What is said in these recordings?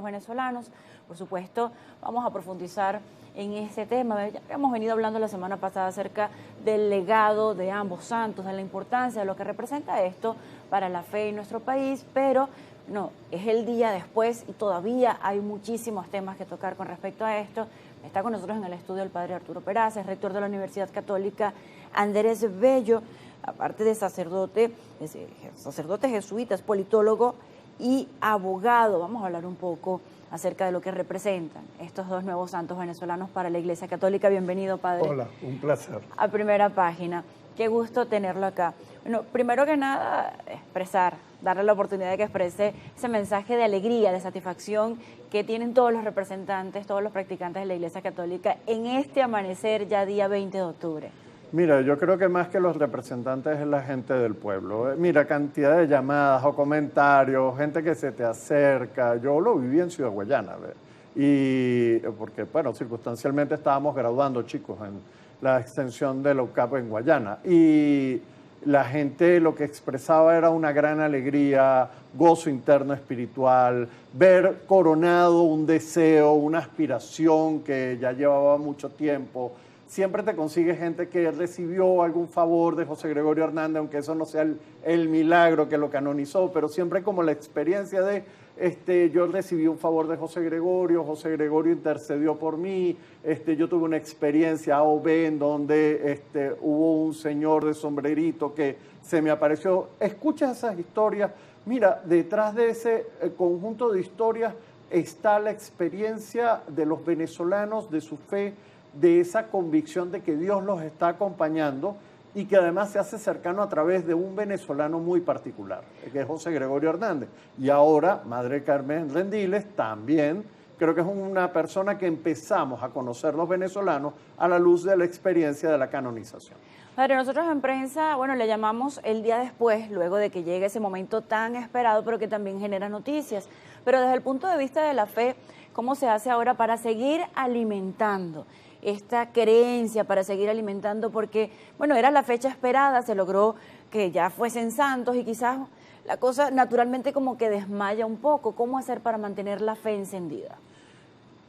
venezolanos. Por supuesto, vamos a profundizar en este tema. Ya hemos venido hablando la semana pasada acerca del legado de ambos santos, de la importancia de lo que representa esto para la fe en nuestro país, pero no, es el día después y todavía hay muchísimos temas que tocar con respecto a esto. Está con nosotros en el estudio el padre Arturo Peraza, rector de la Universidad Católica Andrés Bello, aparte de sacerdote jesuita, es politólogo y abogado. Vamos a hablar un poco acerca de lo que representan estos dos nuevos santos venezolanos para la Iglesia Católica. Bienvenido, padre. Hola, un placer. A Primera Página. Qué gusto tenerlo acá. Bueno, primero que nada, darle la oportunidad de que exprese ese mensaje de alegría, de satisfacción que tienen todos los representantes, todos los practicantes de la Iglesia Católica en este amanecer ya día 20 de octubre. Mira, yo creo que más que los representantes es la gente del pueblo. Mira, cantidad de llamadas o comentarios, gente que se te acerca. Yo lo viví en Ciudad Guayana, y porque, bueno, circunstancialmente estábamos graduando chicos en la extensión de la UCAP en Guayana. Y la gente lo que expresaba era una gran alegría, gozo interno espiritual, ver coronado un deseo, una aspiración que ya llevaba mucho tiempo. Siempre te consigues gente que recibió algún favor de José Gregorio Hernández, aunque eso no sea el milagro que lo canonizó, pero siempre como la experiencia de, yo recibí un favor de José Gregorio intercedió por mí, yo tuve una experiencia A o B en donde hubo un señor de sombrerito que se me apareció. Escuchas esas historias, mira, detrás de ese conjunto de historias está la experiencia de los venezolanos, de su fe, de esa convicción de que Dios los está acompañando y que además se hace cercano a través de un venezolano muy particular, que es José Gregorio Hernández. Y ahora, Madre Carmen Rendiles, también creo que es una persona que empezamos a conocer los venezolanos a la luz de la experiencia de la canonización. Padre, nosotros en prensa, bueno, le llamamos el día después, luego de que llegue ese momento tan esperado, pero que también genera noticias. Pero desde el punto de vista de la fe, ¿cómo se hace ahora para seguir alimentando esta creencia, para seguir alimentando? Porque, bueno, era la fecha esperada, se logró que ya fuesen santos y quizás la cosa naturalmente como que desmaya un poco. ¿Cómo hacer para mantener la fe encendida?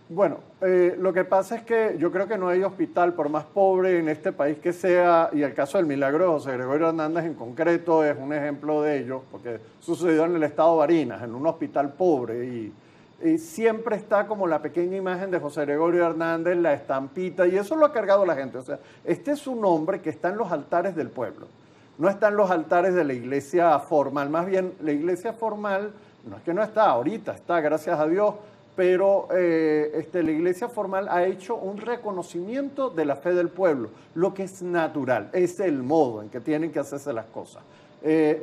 Bueno, lo que pasa es que yo creo que no hay hospital, por más pobre en este país que sea, y el caso del milagro de José Gregorio Hernández en concreto es un ejemplo de ello, porque sucedió en el estado de Barinas, en un hospital pobre, y siempre está como la pequeña imagen de José Gregorio Hernández, la estampita, y eso lo ha cargado la gente. O sea, este es un hombre que está en los altares del pueblo, no está en los altares de la iglesia formal. Más bien, la iglesia formal, no es que no está, ahorita está, gracias a Dios, pero la iglesia formal ha hecho un reconocimiento de la fe del pueblo, lo que es natural, es el modo en que tienen que hacerse las cosas.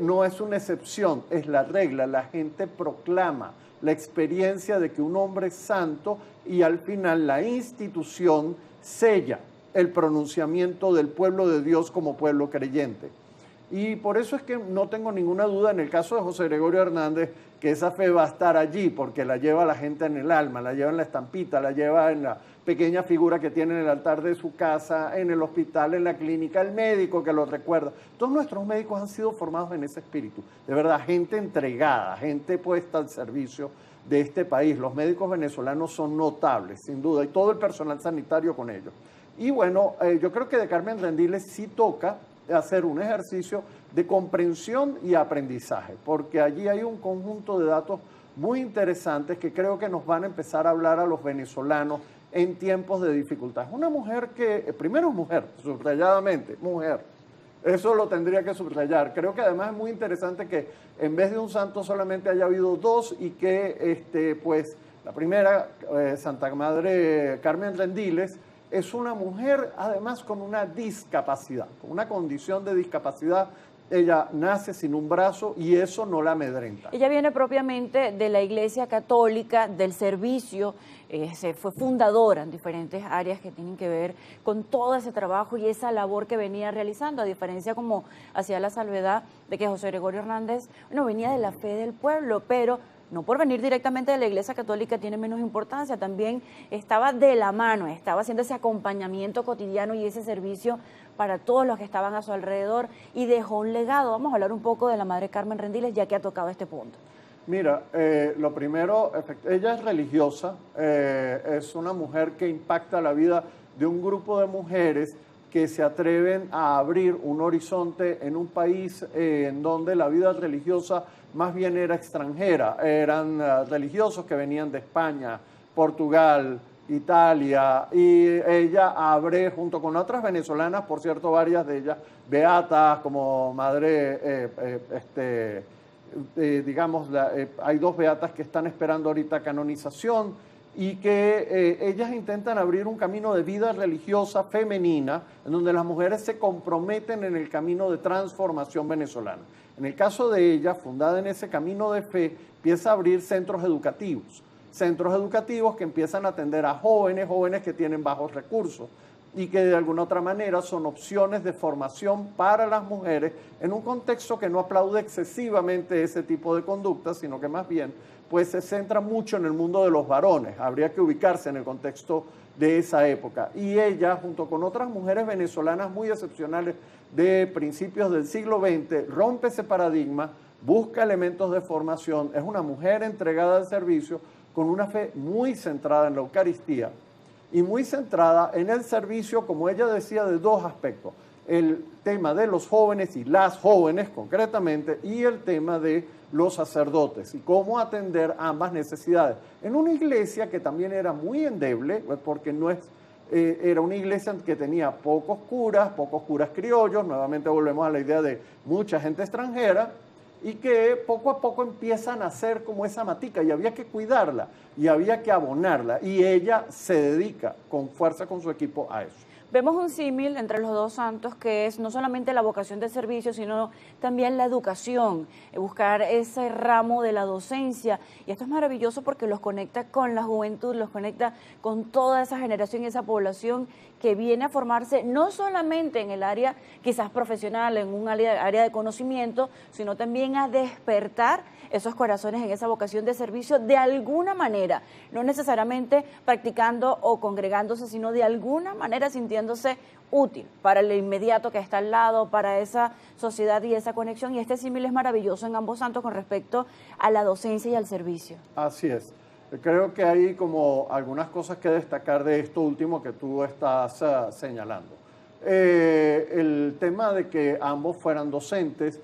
No es una excepción, es la regla. La gente proclama la experiencia de que un hombre es santo y al final la institución sella el pronunciamiento del pueblo de Dios como pueblo creyente. Y por eso es que no tengo ninguna duda en el caso de José Gregorio Hernández que esa fe va a estar allí porque la lleva la gente en el alma, la lleva en la estampita, la lleva en la pequeña figura que tiene en el altar de su casa, en el hospital, en la clínica, el médico que lo recuerda. Todos nuestros médicos han sido formados en ese espíritu, de verdad, gente entregada, gente puesta al servicio de este país. Los médicos venezolanos son notables, sin duda, y todo el personal sanitario con ellos. Y bueno, yo creo que de Carmen Rendiles sí toca hacer un ejercicio de comprensión y aprendizaje, porque allí hay un conjunto de datos muy interesantes que creo que nos van a empezar a hablar a los venezolanos en tiempos de dificultad. Es una mujer que, primero es mujer, subrayadamente, mujer. Eso lo tendría que subrayar. Creo que además es muy interesante que en vez de un santo solamente haya habido dos y que, pues, la primera, Santa Madre Carmen Rendiles, es una mujer además con una discapacidad, con una condición de discapacidad. Ella nace sin un brazo y eso no la amedrenta. Ella viene propiamente de la Iglesia Católica, del servicio, se fue fundadora en diferentes áreas que tienen que ver con todo ese trabajo y esa labor que venía realizando, a diferencia como hacía la salvedad de que José Gregorio Hernández, bueno, venía de la fe del pueblo, pero no por venir directamente de la Iglesia Católica tiene menos importancia, también estaba de la mano, estaba haciendo ese acompañamiento cotidiano y ese servicio para todos los que estaban a su alrededor y dejó un legado. Vamos a hablar un poco de la Madre Carmen Rendiles ya que ha tocado este punto. Mira, lo primero, ella es religiosa, es una mujer que impacta la vida de un grupo de mujeres que se atreven a abrir un horizonte en un país en donde la vida religiosa más bien era extranjera. Eran religiosos que venían de España, Portugal, Italia, y ella abre, junto con otras venezolanas, por cierto, varias de ellas, beatas, como madre, digamos, hay dos beatas que están esperando ahorita canonización, y que ellas intentan abrir un camino de vida religiosa femenina, en donde las mujeres se comprometen en el camino de transformación venezolana. En el caso de ella, fundada en ese camino de fe, empieza a abrir centros educativos que empiezan a atender a jóvenes que tienen bajos recursos y que de alguna otra manera son opciones de formación para las mujeres en un contexto que no aplaude excesivamente ese tipo de conductas, sino que más bien pues se centra mucho en el mundo de los varones. Habría que ubicarse en el contexto de esa época. Y ella, junto con otras mujeres venezolanas muy excepcionales de principios del siglo XX, rompe ese paradigma, busca elementos de formación, es una mujer entregada al servicio con una fe muy centrada en la Eucaristía y muy centrada en el servicio, como ella decía, de dos aspectos: el tema de los jóvenes y las jóvenes concretamente, y el tema de los sacerdotes y cómo atender ambas necesidades. En una iglesia que también era muy endeble, porque no es, era una iglesia que tenía pocos curas criollos, nuevamente volvemos a la idea de mucha gente extranjera, y que poco a poco empiezan a hacer como esa matica, y había que cuidarla, y había que abonarla, y ella se dedica con fuerza con su equipo a eso. Vemos un símil entre los dos santos, que es no solamente la vocación de servicio, sino también la educación, buscar ese ramo de la docencia. Y esto es maravilloso porque los conecta con la juventud, los conecta con toda esa generación y esa población que viene a formarse no solamente en el área quizás profesional, en un área de conocimiento, sino también a despertar esos corazones en esa vocación de servicio de alguna manera, no necesariamente practicando o congregándose, sino de alguna manera sintiéndose útil para el inmediato que está al lado, para esa sociedad y esa conexión. Y este símil es maravilloso en ambos santos con respecto a la docencia y al servicio. Así es. Creo que hay como algunas cosas que destacar de esto último que tú estás señalando. El tema de que ambos fueran docentes,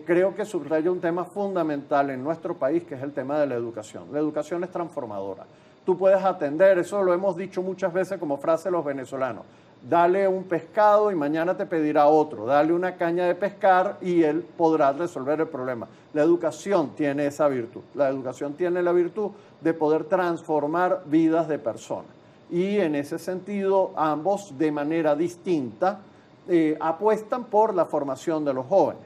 creo que subraya un tema fundamental en nuestro país, que es el tema de la educación. La educación es transformadora. Tú puedes atender, eso lo hemos dicho muchas veces como frase los venezolanos: dale un pescado y mañana te pedirá otro, dale una caña de pescar y él podrá resolver el problema. La educación tiene esa virtud, la educación tiene la virtud de poder transformar vidas de personas. Y en ese sentido, ambos de manera distinta apuestan por la formación de los jóvenes.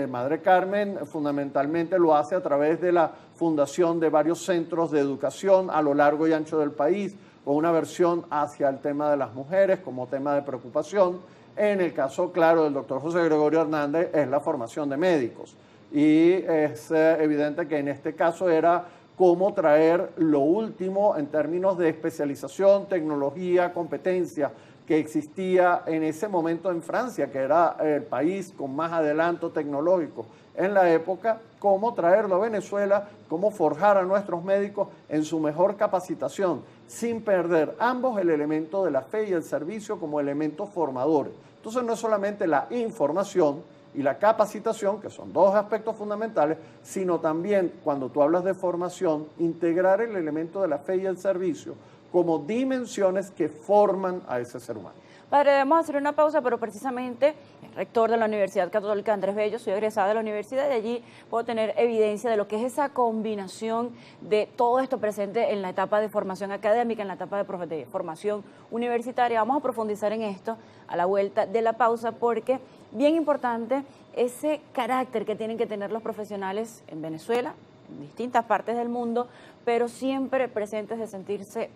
Madre Carmen fundamentalmente lo hace a través de la fundación de varios centros de educación a lo largo y ancho del país, con una versión hacia el tema de las mujeres como tema de preocupación. En el caso, claro, del doctor José Gregorio Hernández es la formación de médicos, y es evidente que en este caso era cómo traer lo último en términos de especialización, tecnología, competencia que existía en ese momento en Francia, que era el país con más adelanto tecnológico en la época, cómo traerlo a Venezuela, cómo forjar a nuestros médicos en su mejor capacitación, sin perder ambos el elemento de la fe y el servicio como elementos formadores. Entonces no es solamente la información y la capacitación, que son dos aspectos fundamentales, sino también, cuando tú hablas de formación, integrar el elemento de la fe y el servicio como dimensiones que forman a ese ser humano. Padre, debemos hacer una pausa, pero precisamente el rector de la Universidad Católica Andrés Bello, soy egresada de la universidad, y allí puedo tener evidencia de lo que es esa combinación de todo esto presente en la etapa de formación académica, en la etapa de formación universitaria. Vamos a profundizar en esto a la vuelta de la pausa, porque bien importante ese carácter que tienen que tener los profesionales en Venezuela, en distintas partes del mundo, pero siempre presentes de sentirse